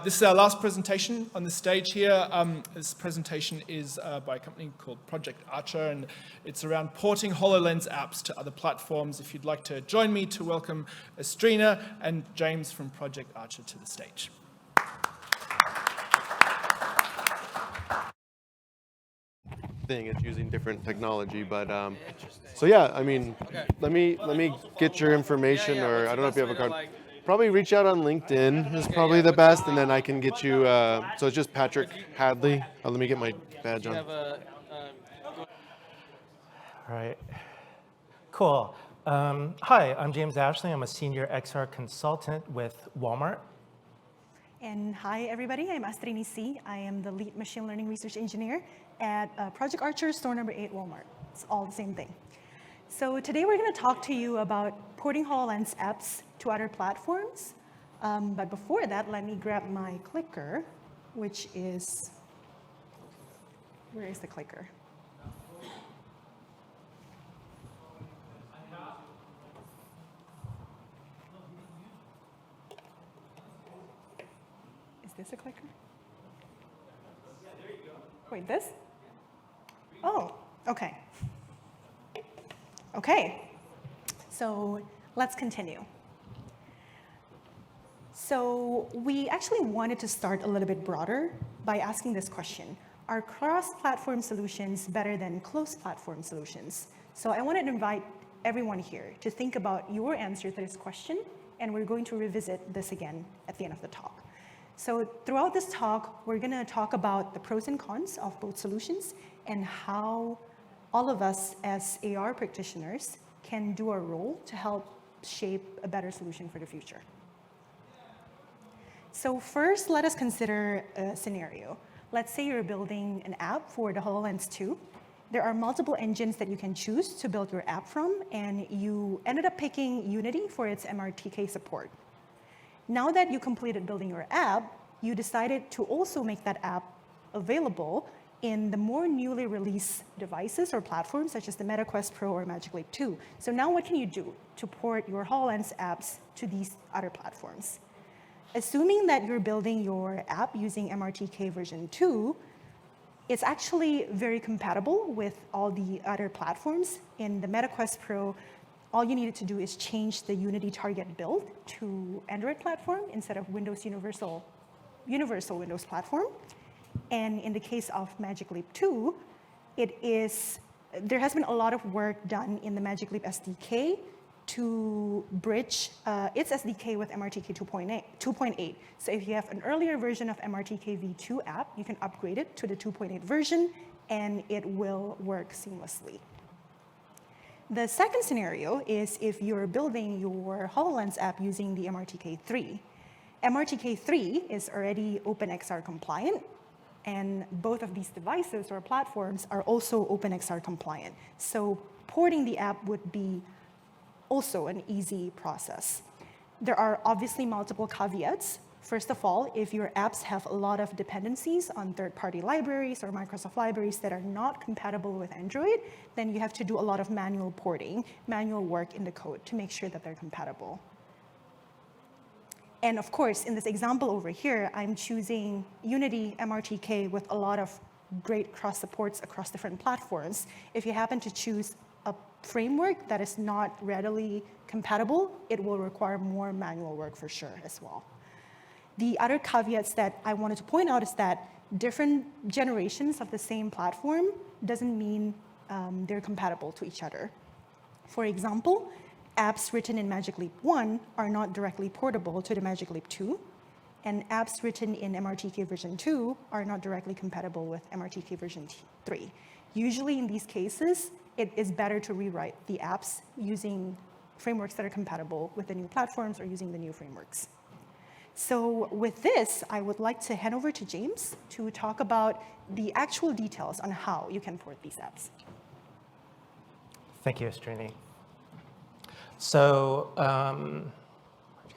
This is our last presentation on the stage here. This presentation is by a company called Project Archer, and it's around porting HoloLens apps to other platforms. If you'd like to join me to welcome Astrini and James from Project Archer to the stage. It's using different technology, but so yeah, I mean, let me get your information, or I don't know if you have a card. Probably reach out on LinkedIn is probably the best, and then I can get you. So it's just Patrick Hadley. Let me get my badge on. All right. Cool. Hi, I'm James Ashley. I'm a senior XR consultant with Walmart. And hi, everybody. I'm Astrini Sie. I am the lead machine learning research engineer at Project Archer, store number 8, Walmart. It's all the same thing. So today we're going to talk to you about porting HoloLens apps to other platforms. But before that, let me grab my clicker, which is, where is the clicker? Is this a clicker? Wait, this? Oh, okay. Okay, so let's continue. So we actually wanted to start a little bit broader by asking this question: are cross-platform solutions better than closed-platform solutions? So I wanted to invite everyone here to think about your answer to this question, and we're going to revisit this again at the end of the talk. So throughout this talk, we're going to talk about the pros and cons of both solutions and how all of us as AR practitioners can do our role to help shape a better solution for the future. So first, let us consider a scenario. Let's say you're building an app for the HoloLens 2. There are multiple engines that you can choose to build your app from, and you ended up picking Unity for its MRTK support. Now that you completed building your app, you decided to also make that app available in the more newly released devices or platforms, such as the MetaQuest Pro or Magic Leap 2. So now what can you do to port your HoloLens apps to these other platforms? Assuming that you're building your app using MRTK version 2, it's actually very compatible with all the other platforms. In the MetaQuest Pro, all you needed to do is change the Unity target build to Android platform instead of Windows Universal Windows platform. And in the case of Magic Leap 2, there has been a lot of work done in the Magic Leap SDK to bridge its SDK with MRTK 2.8. So if you have an earlier version of MRTK v2 app, you can upgrade it to the 2.8 version, and it will work seamlessly. The second scenario is if you're building your HoloLens app using the MRTK 3. MRTK 3 is already OpenXR compliant, and both of these devices or platforms are also OpenXR compliant. So porting the app would be also an easy process. There are obviously multiple caveats. First of all, if your apps have a lot of dependencies on third-party libraries or Microsoft libraries that are not compatible with Android, then you have to do a lot of manual porting, manual work in the code to make sure that they're compatible. And of course, in this example over here, I'm choosing Unity MRTK with a lot of great cross supports across different platforms. If you happen to choose a framework that is not readily compatible, it will require more manual work for sure as well. The other caveats that I wanted to point out is that different generations of the same platform doesn't mean they're compatible to each other. For example, apps written in Magic Leap 1 are not directly portable to the Magic Leap 2, and apps written in MRTK version 2 are not directly compatible with MRTK version 3. Usually in these cases, it is better to rewrite the apps using frameworks that are compatible with the new platforms or using the new frameworks. So with this, I would like to hand over to James to talk about the actual details on how you can port these apps. Thank you, Astrini. So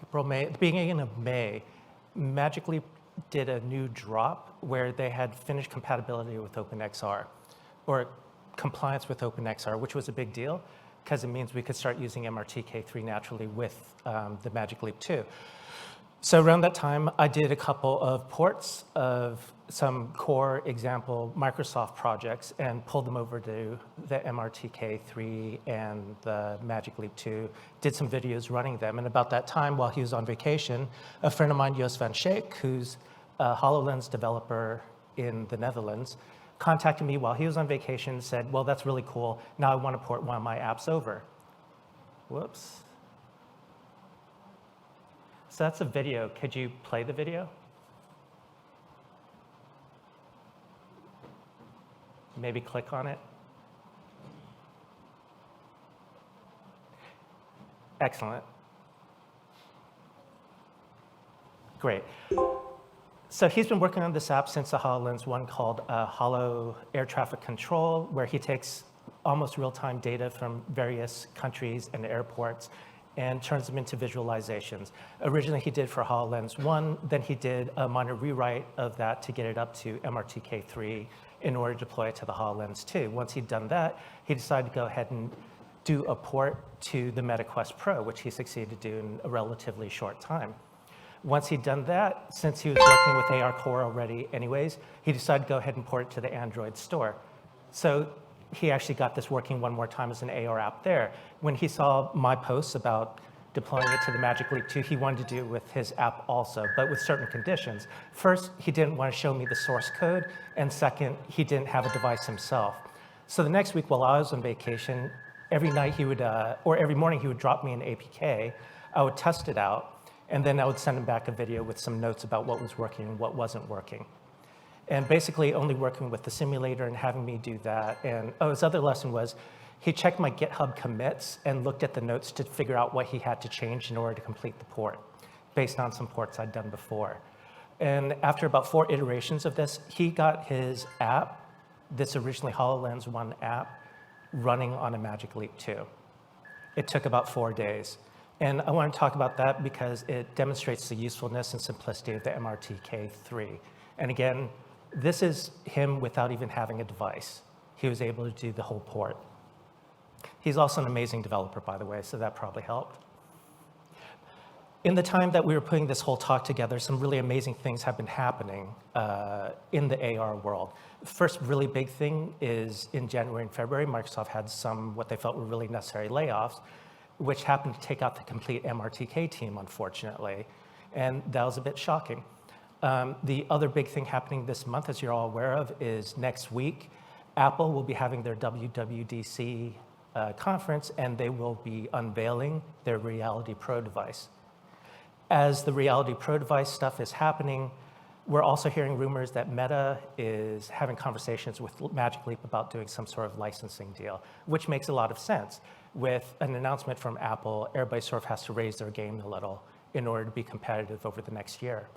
April, May, at the beginning of May, Magic Leap did a new drop where they had finished compatibility with OpenXR, or compliance with OpenXR, which was a big deal. because it means we could start using MRTK3 naturally with the Magic Leap 2. So around that time, I did a couple of ports of some core example Microsoft projects and pulled them over to the MRTK3 and the Magic Leap 2, did some videos running them. And about that time, while he was on vacation, a friend of mine, Joost van Schaik, who's a HoloLens developer in the Netherlands, contacted me while he was on vacation and said, well, that's really cool. Now I want to port one of my apps over. Whoops. So that's a video. Could you play the video? Maybe click on it. Excellent. Great. So he's been working on this app since the HoloLens 1 called Holo Air Traffic Control, where he takes almost real-time data from various countries and airports and turns them into visualizations. Originally, he did for HoloLens 1, then he did a minor rewrite of that to get it up to MRTK3 in order to deploy it to the HoloLens 2. Once he'd done that, he decided to go ahead and do a port to the Meta Quest Pro, which he succeeded to do in a relatively short time. Once he'd done that, since he was working with AR Core already anyways, he decided to go ahead and port it to the Android store. So he actually got this working one more time as an AR app there. When he saw my posts about deploying it to the Magic Leap 2, he wanted to do it with his app also, but with certain conditions. First, he didn't want to show me the source code, and second, he didn't have a device himself. So the next week while I was on vacation, every night he would, or every morning he would drop me an APK, I would test it out, and then I would send him back a video with some notes about what was working and what wasn't working. And basically only working with the simulator and having me do that. And his other lesson was he checked my GitHub commits and looked at the notes to figure out what he had to change in order to complete the port, based on some ports I'd done before. And after about 4 iterations of this, he got his app, this originally HoloLens 1 app, running on a Magic Leap 2. It took about 4 days. And I want to talk about that because it demonstrates the usefulness and simplicity of the MRTK3. And again, this is him without even having a device. He was able to do the whole port. He's also an amazing developer, by the way, so that probably helped. In the time that we were putting this whole talk together, some really amazing things have been happening in the AR world. The first really big thing is in January and February, Microsoft had some what they felt were really necessary layoffs, which happened to take out the complete MRTK team, unfortunately. And that was a bit shocking. The other big thing happening this month, as you're all aware of, is next week, Apple will be having their WWDC conference, and they will be unveiling their Reality Pro device. As the Reality Pro device stuff is happening, we're also hearing rumors that Meta is having conversations with Magic Leap about doing some sort of licensing deal, which makes a lot of sense. With an announcement from Apple, everybody sort of has to raise their game a little in order to be competitive over the next year.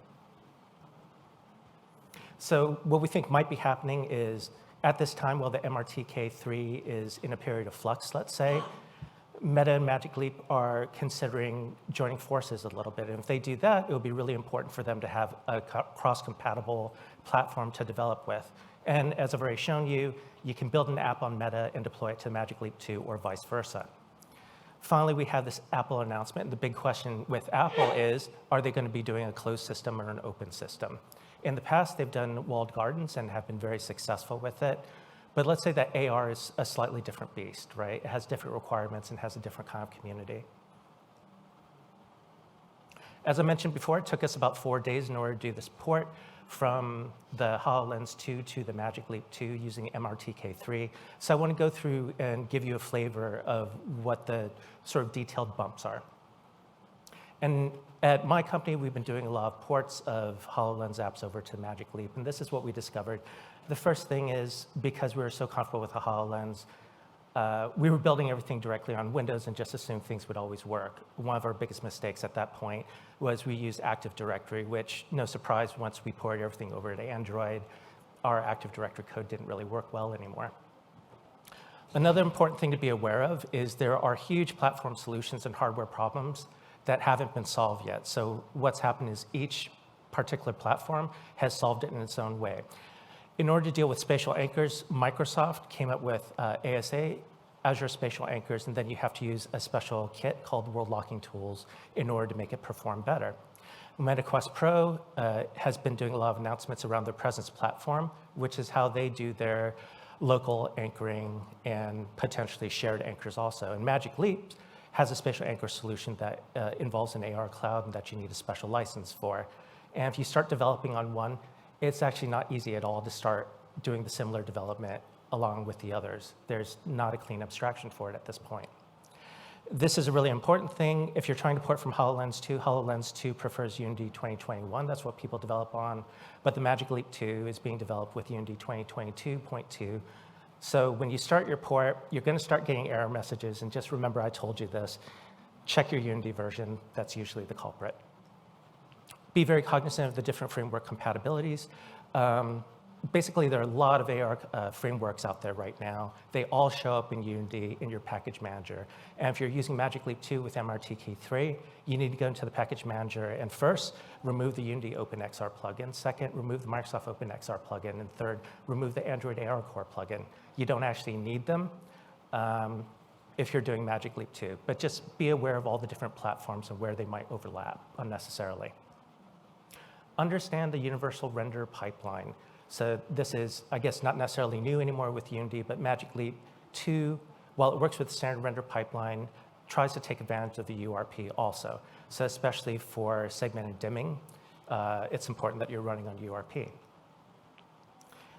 So what we think might be happening is, at this time, while the MRTK3 is in a period of flux, let's say, Meta and Magic Leap are considering joining forces a little bit. And if they do that, it will be really important for them to have a cross-compatible platform to develop with. And as I've already shown you, you can build an app on Meta and deploy it to Magic Leap 2 or vice versa. Finally, we have this Apple announcement. And the big question with Apple is, are they going to be doing a closed system or an open system? In the past, they've done walled gardens and have been very successful with it. But let's say that AR is a slightly different beast, right? It has different requirements and has a different kind of community. As I mentioned before, it took us about 4 days in order to do this port from the HoloLens 2 to the Magic Leap 2 using MRTK3. So I want to go through and give you a flavor of what the sort of detailed bumps are. And at my company, we've been doing a lot of ports of HoloLens apps over to Magic Leap, and this is what we discovered. The first thing is, because we were so comfortable with the HoloLens, we were building everything directly on Windows and just assumed things would always work. One of our biggest mistakes at that point was we used Active Directory, which, no surprise, once we ported everything over to Android, our Active Directory code didn't really work well anymore. Another important thing to be aware of is there are huge platform solutions and hardware problems that haven't been solved yet. So what's happened is each particular platform has solved it in its own way. In order to deal with spatial anchors, Microsoft came up with ASA Azure spatial anchors, and then you have to use a special kit called world locking tools in order to make it perform better. MetaQuest Pro has been doing a lot of announcements around their presence platform, which is how they do their local anchoring and potentially shared anchors also. And Magic Leap has a spatial anchor solution that involves an AR cloud and that you need a special license for. And if you start developing on one, it's actually not easy at all to start doing the similar development along with the others. There's not a clean abstraction for it at this point. This is a really important thing. If you're trying to port from HoloLens 2, HoloLens 2 prefers Unity 2021. That's what people develop on. But the Magic Leap 2 is being developed with Unity 2022.2. So when you start your port, you're going to start getting error messages. And just remember, I told you this. Check your Unity version. That's usually the culprit. Be very cognizant of the different framework compatibilities. Basically, there are a lot of AR frameworks out there right now. They all show up in Unity in your package manager. And if you're using Magic Leap 2 with MRTK 3, you need to go into the package manager and first, remove the Unity OpenXR plugin. Second, remove the Microsoft OpenXR plugin. And third, remove the Android AR Core plugin. You don't actually need them if you're doing Magic Leap 2. But just be aware of all the different platforms and where they might overlap unnecessarily. Understand the universal render pipeline. So this is, I guess, not necessarily new anymore with Unity, but Magic Leap 2, while it works with the standard render pipeline, tries to take advantage of the URP also. So especially for segmented dimming, it's important that you're running on URP.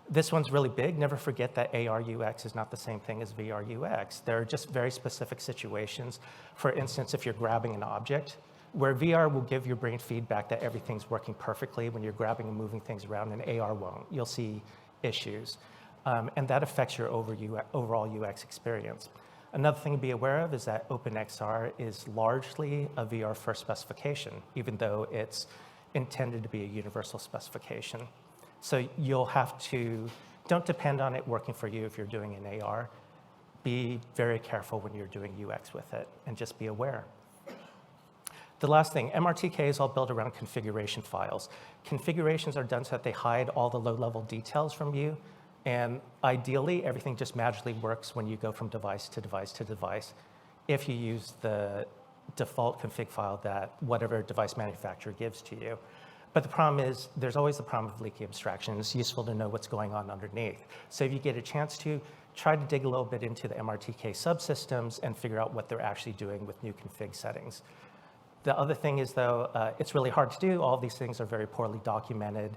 This one's really big. Never forget that AR UX is not the same thing as VR UX. There are just very specific situations. For instance, if you're grabbing an object, where VR will give your brain feedback that everything's working perfectly when you're grabbing and moving things around, and AR won't. You'll see issues. And that affects your overall UX experience. Another thing to be aware of is that OpenXR is largely a VR first specification, even though it's intended to be a universal specification. So you'll have to, don't depend on it working for you if you're doing an AR. Be very careful when you're doing UX with it, and just be aware. The last thing, MRTK is all built around configuration files. Configurations are done so that they hide all the low-level details from you. And ideally, everything just magically works when you go from device to device to device if you use the default config file that whatever device manufacturer gives to you. But the problem is, there's always the problem of leaky abstraction. It's useful to know what's going on underneath. So if you get a chance to, try to dig a little bit into the MRTK subsystems and figure out what they're actually doing with new config settings. The other thing is, though, it's really hard to do. All these things are very poorly documented.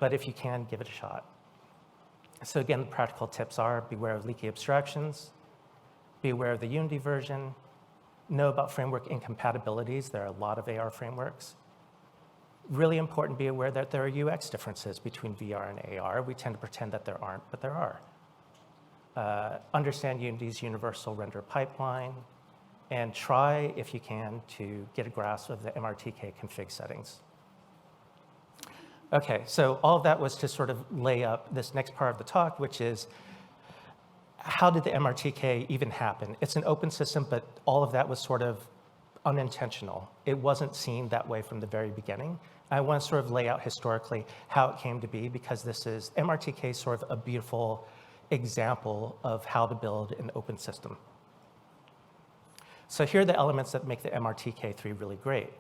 But if you can, give it a shot. So again, the practical tips are beware of leaky abstractions, be aware of the Unity version, know about framework incompatibilities. There are a lot of AR frameworks. Really important, be aware that there are UX differences between VR and AR. We tend to pretend that there aren't, but there are. Understand Unity's universal render pipeline, and try, if you can, to get a grasp of the MRTK config settings. Okay, so all of that was to sort of lay up this next part of the talk, which is how did the MRTK even happen? It's an open system, but all of that was sort of unintentional. It wasn't seen that way from the very beginning. I want to sort of lay out historically how it came to be, because this is, MRTK is sort of a beautiful example of how to build an open system. So here are the elements that make the MRTK3 really great.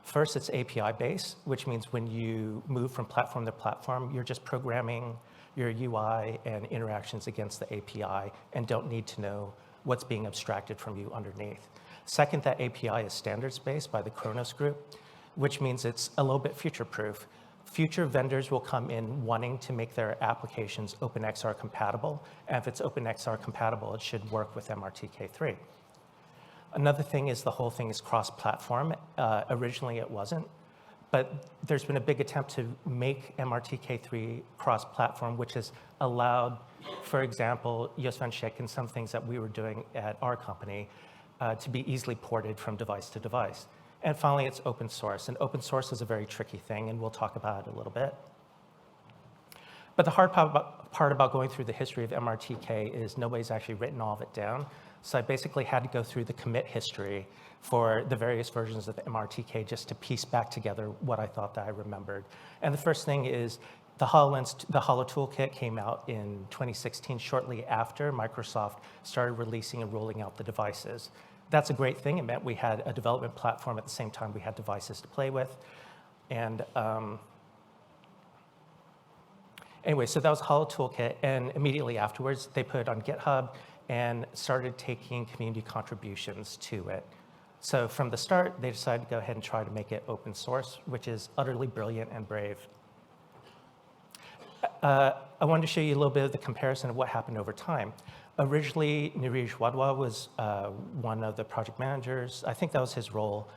First, it's API-based, which means when you move from platform to platform, you're just programming your UI and interactions against the API and don't need to know what's being abstracted from you underneath. Second, that API is standards-based by the Kronos group, which means it's a little bit future-proof. Future vendors will come in wanting to make their applications OpenXR compatible, and if it's OpenXR compatible, it should work with MRTK3. Another thing is the whole thing is cross-platform. Originally, it wasn't, but there's been a big attempt to make MRTK3 cross-platform, which has allowed, for example, Jos van Schik and some things that we were doing at our company to be easily ported from device to device. And finally, it's open source. And open source is a very tricky thing, and we'll talk about it a little bit. But the hard part about going through the history of MRTK is nobody's actually written all of it down. So I basically had to go through the commit history for the various versions of MRTK just to piece back together what I thought that I remembered. And the first thing is The HoloLens, the Holo Toolkit came out in 2016, shortly after Microsoft started releasing and rolling out the devices. That's a great thing. It meant we had a development platform at the same time we had devices to play with. And anyway, so that was Holo Toolkit, and immediately afterwards, they put it on GitHub and started taking community contributions to it. So from the start, they decided to go ahead and try to make it open source, which is utterly brilliant and brave. I wanted to show you a little bit of the comparison of what happened over time. Originally, Neeraj Wadhwa was one of the project managers. I think that was his role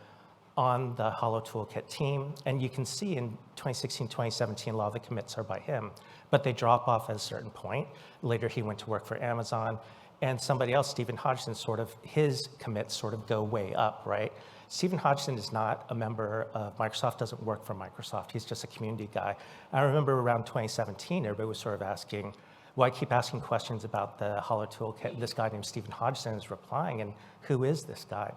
on the Holo Toolkit team. And you can see in 2016, 2017, a lot of the commits are by him, but they drop off at a certain point. Later, he went to work for Amazon. And somebody else, Stephen Hodgson, his commits sort of go way up, right? Stephen Hodgson is not a member of Microsoft, doesn't work for Microsoft. He's just a community guy. I remember around 2017, everybody was sort of asking, well, I keep asking questions about the Holo Toolkit. This guy named Stephen Hodgson is replying, and who is this guy?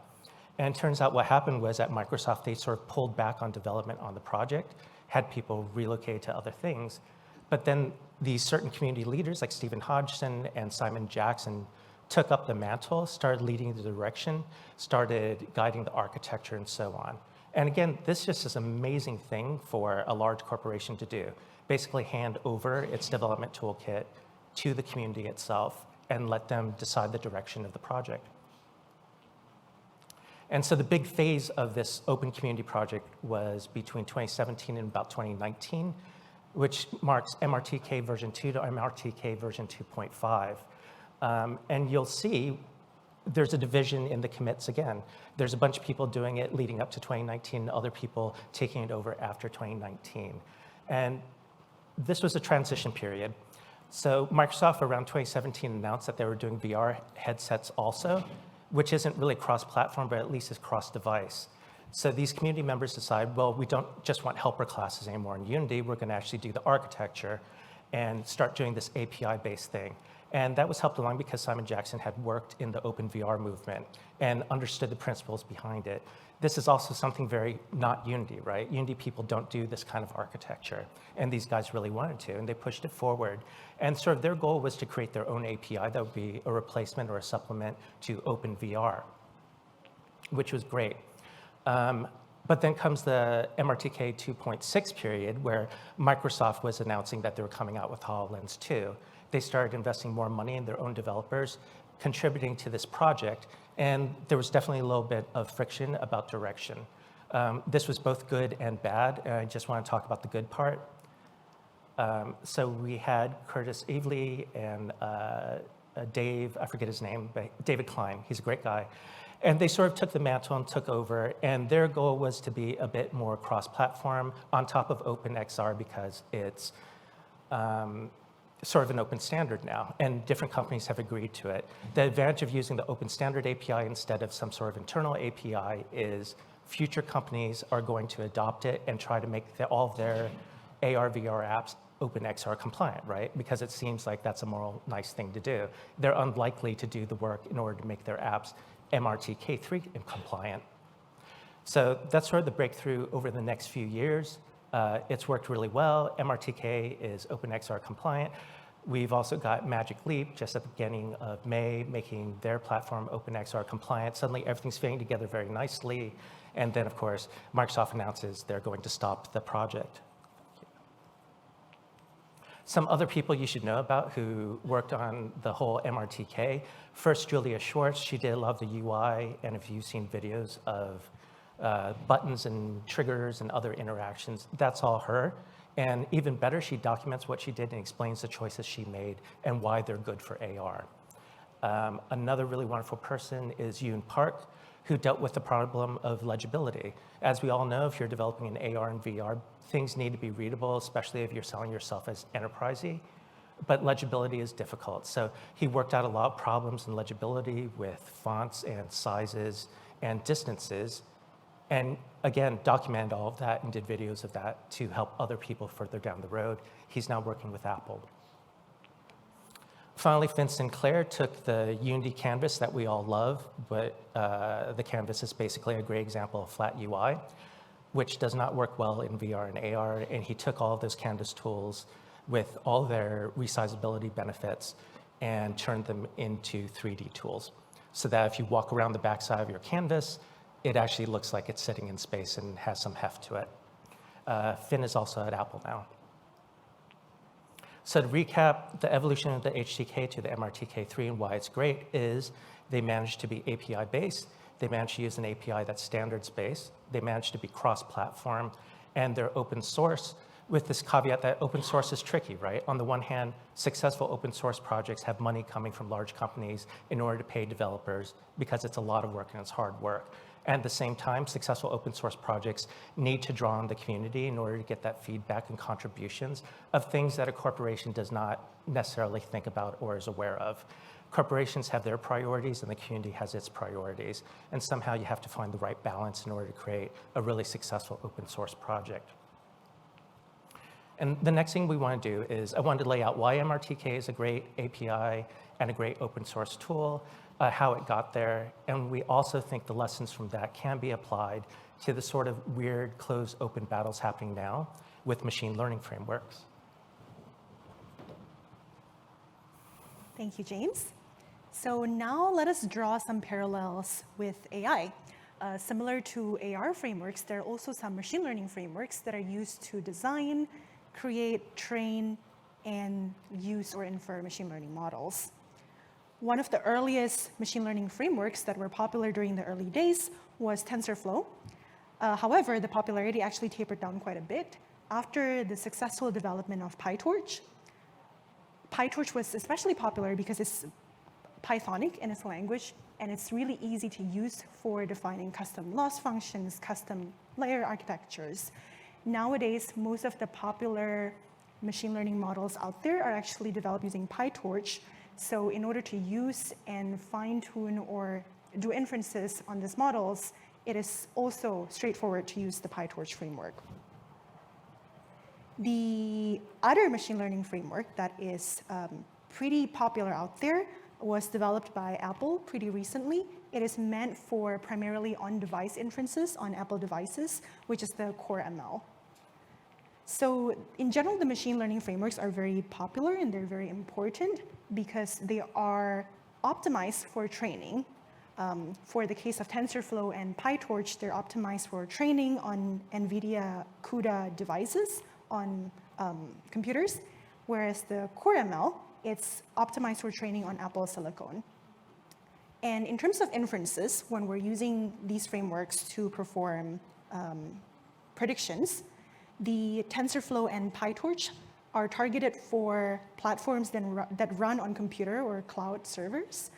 And it turns out what happened was at Microsoft, they sort of pulled back on development on the project, had people relocate to other things. But then these certain community leaders like Stephen Hodgson and Simon Jackson took up the mantle, started leading the direction, started guiding the architecture and so on. And again, this just is an amazing thing for a large corporation to do. Basically hand over its development toolkit to the community itself and let them decide the direction of the project. And so the big phase of this open community project was between 2017 and about 2019, which marks MRTK version 2 to MRTK version 2.5. And you'll see there's a division in the commits again. There's a bunch of people doing it leading up to 2019, other people taking it over after 2019. And this was a transition period. So Microsoft around 2017 announced that they were doing VR headsets also, which isn't really cross-platform, but at least is cross-device. So these community members decide, well, we don't just want helper classes anymore in Unity, we're gonna actually do the architecture and start doing this API-based thing. And that was helped along because Simon Jackson had worked in the open VR movement and understood the principles behind it. This is also something very not Unity, right? Unity people don't do this kind of architecture. And these guys really wanted to, and they pushed it forward. And sort of their goal was to create their own API that would be a replacement or a supplement to open VR, which was great. But then comes the MRTK 2.6 period where Microsoft was announcing that they were coming out with HoloLens 2. They started investing more money in their own developers, contributing to this project, and there was definitely a little bit of friction about direction. This was both good and bad, and I just want to talk about the good part. So we had Curtis Evely and Dave, I forget his name, but David Klein, he's a great guy. And they sort of took the mantle and took over, and their goal was to be a bit more cross-platform on top of OpenXR because it's sort of an open standard now, and different companies have agreed to it. The advantage of using the open standard API instead of some sort of internal API is future companies are going to adopt it and try to make all of their AR, VR apps OpenXR compliant, right? Because it seems like that's a moral nice thing to do. They're unlikely to do the work in order to make their apps MRTK3 compliant. So that's sort of the breakthrough over the next few years. It's worked really well. MRTK is OpenXR compliant. We've also got Magic Leap just at the beginning of May, making their platform OpenXR compliant. Suddenly everything's fitting together very nicely. And then of course, Microsoft announces they're going to stop the project. Some other people you should know about who worked on the whole MRTK. First, Julia Schwartz, she did a lot of the UI, and if you've seen videos of buttons and triggers and other interactions, that's all her. And even better, she documents what she did and explains the choices she made and why they're good for AR. Another really wonderful person is Yoon Park, who dealt with the problem of legibility. As we all know, if you're developing an AR and VR, things need to be readable, especially if you're selling yourself as enterprisey, but legibility is difficult. So he worked out a lot of problems in legibility with fonts and sizes and distances. And again, documented all of that and did videos of that to help other people further down the road. He's now working with Apple. Finally, Finn Sinclair took the Unity canvas that we all love, but the canvas is basically a great example of flat UI. which does not work well in VR and AR, and he took all of those canvas tools with all their resizability benefits and turned them into 3D tools, so that if you walk around the backside of your canvas, it actually looks like it's sitting in space and has some heft to it. Finn is also at Apple now. So to recap, the evolution of the HTK to the MRTK3 and why it's great is they managed to be API-based, they managed to use an API that's standards-based, they managed to be cross-platform, and they're open source, with this caveat that open source is tricky, right? On the one hand, successful open source projects have money coming from large companies in order to pay developers because it's a lot of work and it's hard work. And at the same time, successful open source projects need to draw on the community in order to get that feedback and contributions of things that a corporation does not necessarily think about or is aware of. Corporations have their priorities and the community has its priorities. And somehow you have to find the right balance in order to create a really successful open source project. And the next thing we want to do is I wanted to lay out why MRTK is a great API and a great open source tool, how it got there, and we also think the lessons from that can be applied to the sort of weird closed open battles happening now with machine learning frameworks. Thank you, James. So now let us draw some parallels with AI. Similar to AR frameworks, there are also some machine learning frameworks that are used to design, create, train, and use or infer machine learning models. One of the earliest machine learning frameworks that were popular during the early days was TensorFlow. However, the popularity actually tapered down quite a bit after the successful development of PyTorch. PyTorch was especially popular because it's Pythonic in its language, and it's really easy to use for defining custom loss functions, custom layer architectures. Nowadays, most of the popular machine learning models out there are actually developed using PyTorch. So in order to use and fine-tune or do inferences on these models, it is also straightforward to use the PyTorch framework. The other machine learning framework that is pretty popular out there was developed by Apple pretty recently. It is meant for primarily on-device inferences on Apple devices, which is the Core ML. So in general, the machine learning frameworks are very popular and they're very important because they are optimized for training. For the case of TensorFlow and PyTorch, they're optimized for training on NVIDIA CUDA devices on computers, whereas the Core ML, it's optimized for training on Apple Silicon. And in terms of inferences, when we're using these frameworks to perform predictions, the TensorFlow and PyTorch are targeted for platforms that run on computer or cloud servers.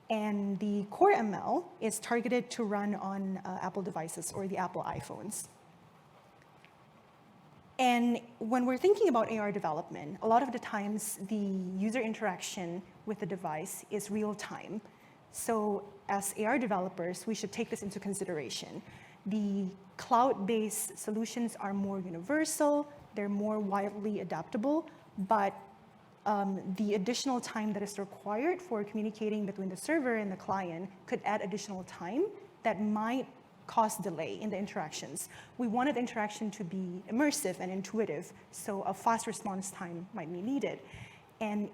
And the Core ML is targeted to run on Apple devices or the Apple iPhones. And when we're thinking about AR development, a lot of the times the user interaction with the device is real time. So as AR developers, we should take this into consideration. The cloud-based solutions are more universal, they're more widely adaptable, but the additional time that is required for communicating between the server and the client could add additional time that might cause delay in the interactions. We wanted the interaction to be immersive and intuitive, so a fast response time might be needed. And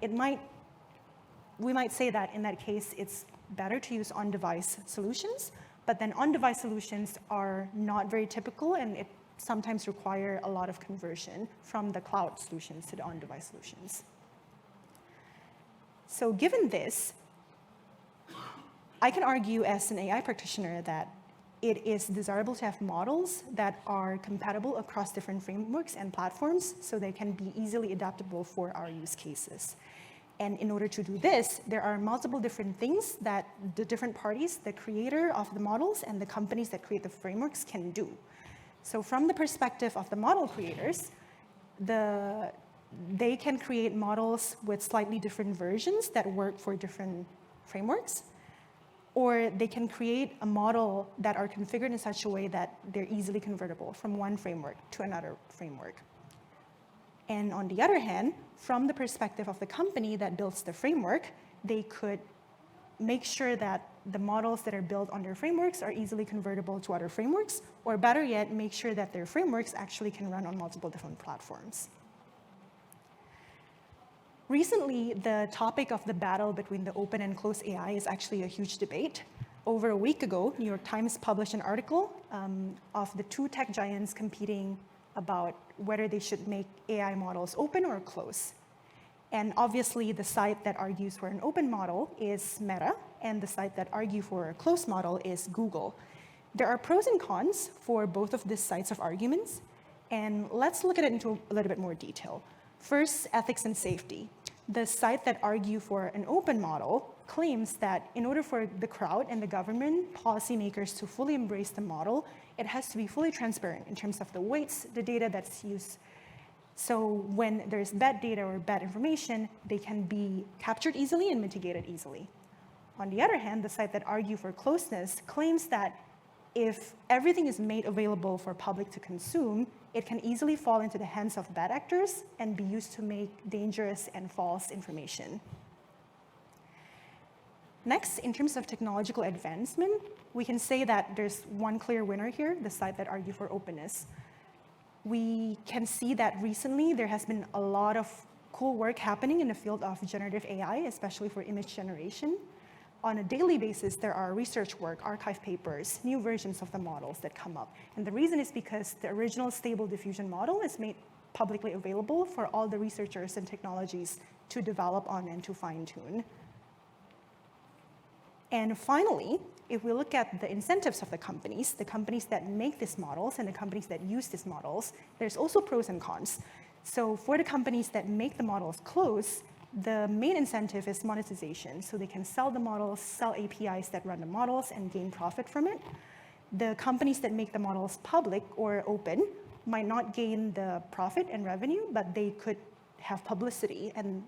we might say that in that case, it's better to use on-device solutions, but then on-device solutions are not very typical, and it sometimes require a lot of conversion from the cloud solutions to the on-device solutions. So given this, I can argue as an AI practitioner that it is desirable to have models that are compatible across different frameworks and platforms so they can be easily adaptable for our use cases. And in order to do this, there are multiple different things that the different parties, the creator of the models and the companies that create the frameworks can do. So from the perspective of the model creators, they can create models with slightly different versions that work for different frameworks. Or they can create a model that are configured in such a way that they're easily convertible from one framework to another framework. And on the other hand, from the perspective of the company that builds the framework, they could make sure that the models that are built on their frameworks are easily convertible to other frameworks, or better yet, make sure that their frameworks actually can run on multiple different platforms. Recently, the topic of the battle between the open and closed AI is actually a huge debate. Over a week ago, New York Times published an article of the two tech giants competing about whether they should make AI models open or closed. And obviously, the side that argues for an open model is Meta, and the side that argues for a closed model is Google. There are pros and cons for both of these sides of arguments, and let's look at it into a little bit more detail. First, ethics and safety. The side that argue for an open model claims that in order for the crowd and the government, policymakers to fully embrace the model, it has to be fully transparent in terms of the weights, the data that's used. So when there's bad data or bad information, they can be captured easily and mitigated easily. On the other hand, the side that argue for closeness claims that if everything is made available for public to consume, it can easily fall into the hands of bad actors and be used to make dangerous and false information. Next, in terms of technological advancement, we can say that there's one clear winner here, the side that argue for openness. We can see that recently there has been a lot of cool work happening in the field of generative AI, especially for image generation. On a daily basis, there are research work, archive papers, new versions of the models that come up. And the reason is because the original stable diffusion model is made publicly available for all the researchers and technologies to develop on and to fine-tune. And finally, if we look at the incentives of the companies that make these models and the companies that use these models, there's also pros and cons. So for the companies that make the models closed, the main incentive is monetization. So they can sell the models, sell APIs that run the models, and gain profit from it. The companies that make the models public or open might not gain the profit and revenue, but they could have publicity and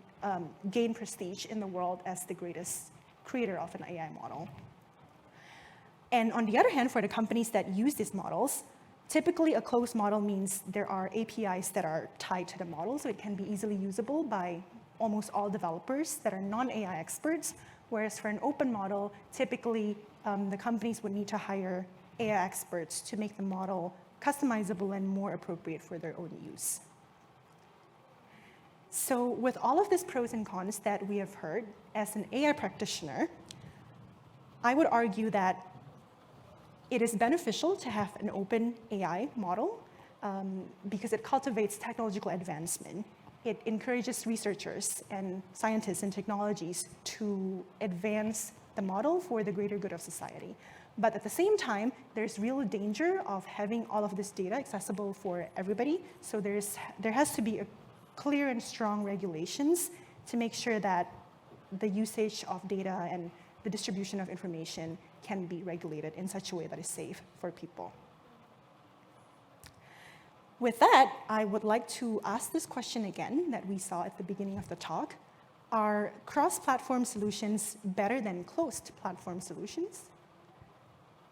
gain prestige in the world as the greatest creator of an AI model. And on the other hand, for the companies that use these models, typically a closed model means there are APIs that are tied to the model, so it can be easily usable by almost all developers that are non-AI experts, whereas for an open model, typically the companies would need to hire AI experts to make the model customizable and more appropriate for their own use. So with all of these pros and cons that we have heard, as an AI practitioner, I would argue that it is beneficial to have an open AI model because it cultivates technological advancement. It encourages researchers and scientists and technologies to advance the model for the greater good of society. But at the same time, there's real danger of having all of this data accessible for everybody. So there has to be a clear and strong regulations to make sure that the usage of data and the distribution of information can be regulated in such a way that is safe for people. With that, I would like to ask this question again that we saw at the beginning of the talk. Are cross-platform solutions better than closed platform solutions?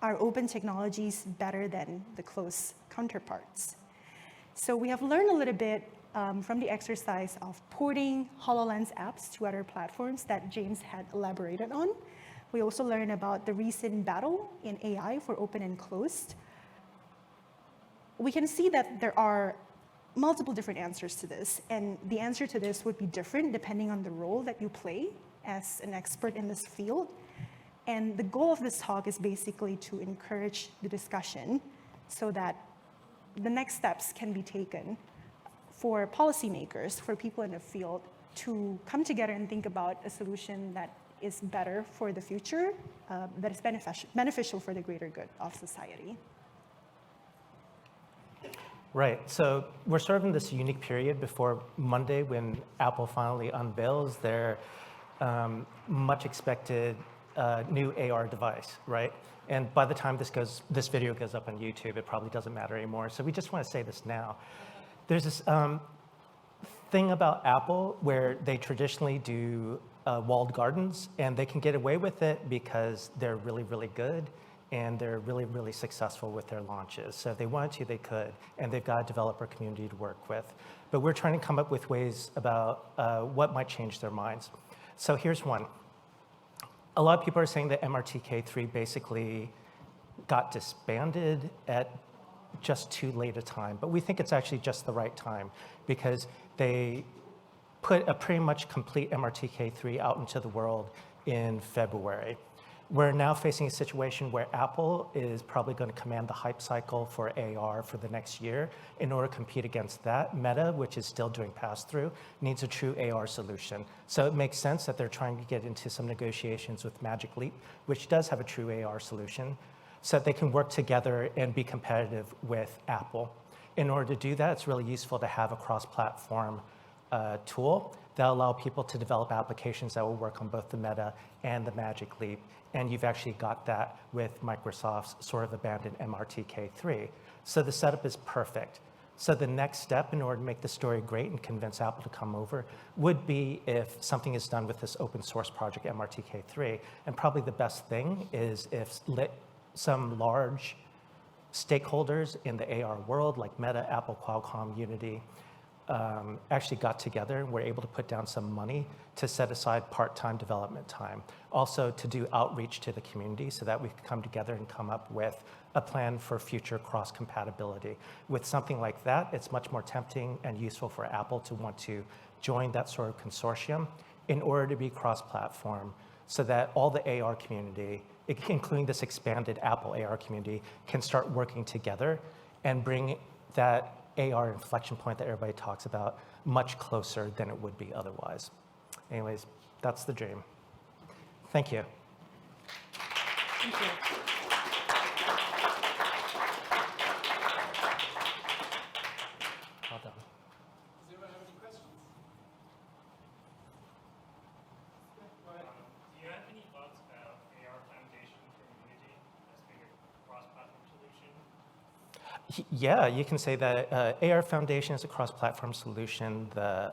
Are open technologies better than the closed counterparts? So we have learned a little bit from the exercise of porting HoloLens apps to other platforms that James had elaborated on. We also learned about the recent battle in AI for open and closed. We can see that there are multiple different answers to this, and the answer to this would be different depending on the role that you play as an expert in this field. And the goal of this talk is basically to encourage the discussion so that the next steps can be taken for policymakers, for people in the field, to come together and think about a solution that is better for the future, that is beneficial for the greater good of society. Right, so we're sort of in this unique period before Monday when Apple finally unveils their much expected new AR device, right? And by the time this video goes up on YouTube, it probably doesn't matter anymore. So we just want to say this now. There's this thing about Apple where they traditionally do walled gardens, and they can get away with it because they're really, really good, and they're really, really successful with their launches. So if they wanted to, they could, and they've got a developer community to work with. But we're trying to come up with ways about what might change their minds. So here's one. a lot of people are saying that MRTK3 basically got disbanded at just too late a time, but we think it's actually just the right time because they put a pretty much complete MRTK3 out into the world in February. We're now facing a situation where Apple is probably going to command the hype cycle for AR for the next year. In order to compete against that, Meta, which is still doing pass-through, needs a true AR solution. So it makes sense that they're trying to get into some negotiations with Magic Leap, which does have a true AR solution, so that they can work together and be competitive with Apple. In order to do that, it's really useful to have a cross-platform tool that allow people to develop applications that will work on both the Meta and the Magic Leap. And you've actually got that with Microsoft's sort of abandoned MRTK3. So the setup is perfect. So the next step in order to make the story great and convince Apple to come over would be if something is done with this open source project MRTK3. And probably the best thing is if some large stakeholders in the AR world, like Meta, Apple, Qualcomm, Unity, actually got together and were able to put down some money to set aside part-time development time. Also to do outreach to the community so that we could come together and come up with a plan for future cross-compatibility. With something like that, it's much more tempting and useful for Apple to want to join that sort of consortium in order to be cross-platform so that all the AR community, including this expanded Apple AR community, can start working together and bring that AR inflection point that everybody talks about much closer than it would be otherwise. Anyways, that's the dream. Thank you. Thank you. Well done. Does anyone have any questions? Do you have any thoughts about AR Foundation from Unity as being a cross-platform solution? Yeah, you can say that AR Foundation is a cross-platform solution. The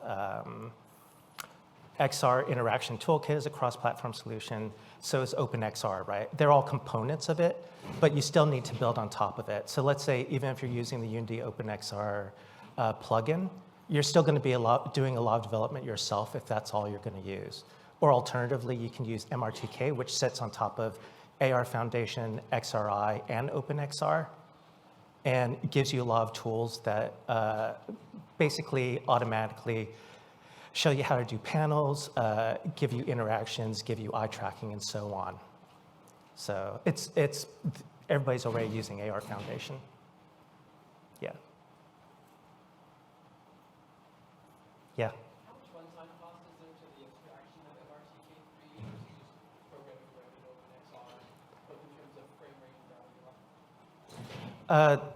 XR Interaction Toolkit is a cross-platform solution. So is OpenXR, right? They're all components of it, but you still need to build on top of it. So let's say even if you're using the Unity OpenXR plugin, you're still going to be doing a lot of development yourself if that's all you're going to use. Or alternatively, you can use MRTK, which sits on top of AR Foundation, XRI, and OpenXR, and gives you a lot of tools that basically automatically show you how to do panels, give you interactions, give you eye tracking, and so on. So everybody's already using AR Foundation. Yeah. Yeah. How much runtime cost is there to the abstraction of MRTK3 versus just programming around in OpenXR, both in terms of frame rate and value?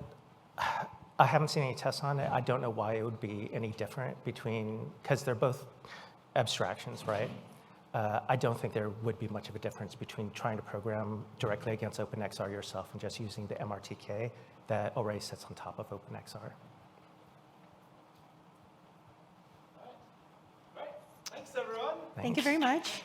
I haven't seen any tests on it. I don't know why it would be any different because they're both abstractions, right? I don't think there would be much of a difference between trying to program directly against OpenXR yourself and just using the MRTK that already sits on top of OpenXR. Great. Thanks, everyone. Thank you very much.